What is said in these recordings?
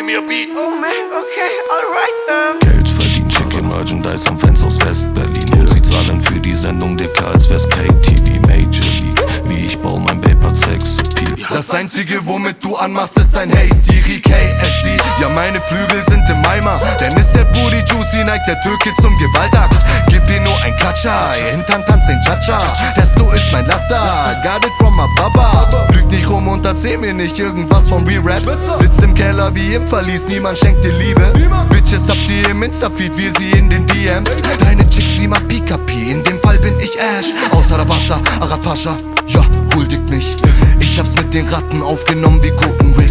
gib mir Beat. Oh man, okay, alright, Geld verdient, schicke Merchandise an Fans aus West-Berlin. Und sie zahlen für die Sendung dicker als wär's Pay-TV Major League. Wie ich baue mein Paper Sex Appeal. Das einzige, womit du anmachst, ist ein Hey Siri KFC. Ja, meine Flügel sind im Eimer, denn ist der Booty juicy, neigt der Türke zum Gewaltakt. Gib ihr nur ein Klatscher, ihr Hintern tanzt den Cha-Cha. Testo ist mein Laster, got it from my baba. Lüg nicht rum und erzähl mir nicht irgendwas vom Re-Rap. Sitzt im Keller wie im Verlies, niemand schenkt dir Liebe. Bitches habt ihr im Insta-Feed, wir sie in den DMs. Deine Chick, sie macht Pikapi, in dem Fall bin ich Ash. Außer der Wasser, Arad Pascha, ja, huldigt mich. Ich hab's mit den Ratten aufgenommen wie Gurkenrick.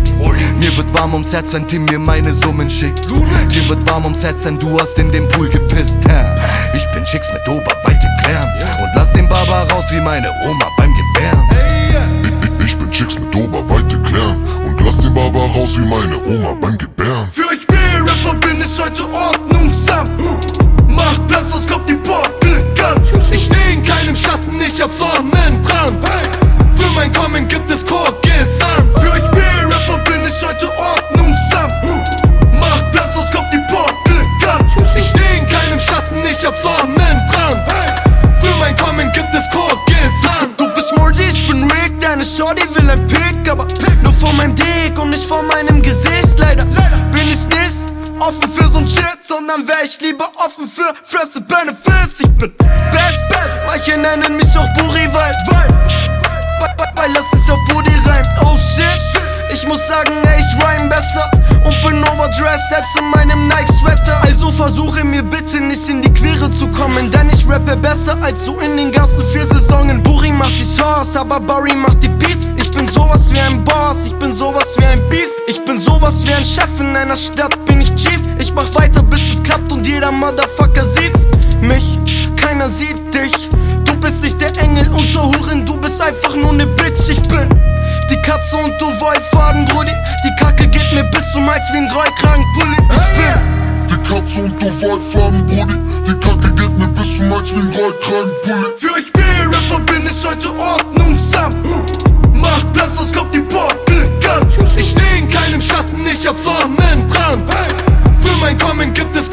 Mir wird warm ums Herz, wenn Tim mir meine Summen schickt. Dir wird warm ums Herz, denn du hast in den Pool gepisst. Ich bin Chicks mit Oberweite klären und lass den Baba raus wie meine Oma beim Gebären. Ich bin Chicks mit Oberweite klären und lass den Baba raus wie meine Oma beim Gebären. Für euch B-Rapper bin ich heute ordnungsam. Macht Platz, sonst kommt die Portal Gun. Ich steh in keinem Schatten, ich hab Sonnenbrand. Für mein Kommen gibt es Chorgesang. Für euch B-Rapper bin ich heute ordnungsam. Macht Platz, sonst kommt die Portal Gun. Ich steh in keinem Schatten, ich hab Sonnenbrand. Für mein Kommen gibt es Chorgesang. Du bist Morty, ich bin Rick, deine Shorty will ein Pick, aber nur vor meinem Dick und nicht vor meinem Gesicht. Leider bin ich nicht offen für so'n Shit, sondern wär ich lieber offen für First Benefits. Ich bin best, manche nennen mich auch Buri, weil das sich auf Booty reimt. Oh shit, ich muss sagen, ey, ich rhyme besser und bin overdressed, selbst in meinem Nike-Sweater. Also versuche mir bitte nicht in die Quere zu kommen, denn ich rappe besser als du in den ganzen 4 Saisonen. Buri macht die Sauce, aber Barry macht die Beats. Ich bin sowas wie ein Boss, ich bin sowas wie ein Beast. Ich bin sowas wie ein Chef in einer Stadt, bin ich Chief. Ich mach weiter, bis es klappt und jeder Motherfucker sieht's. Mich, keiner sieht dich. Du bist nicht der Engel unter Huren, du bist einfach nur ne Bitch. Ich bin die Katze und du Wollfaden, Brudi. Die Kacke geht mir bis zum Hals wie ein Rollkragenpulli. Ich bin Die Katze und du Wollfaden, Brudi. Die Kacke geht mir bis zum Hals wie ein Rollkragenpulli. Für euch B-Rapper bin ich heute ordnungsam. Macht Platz, sonst kommt die Portal Gun. Ich steh in keinem Schatten, ich hab Sonnenbrand. Für mein Kommen gibt es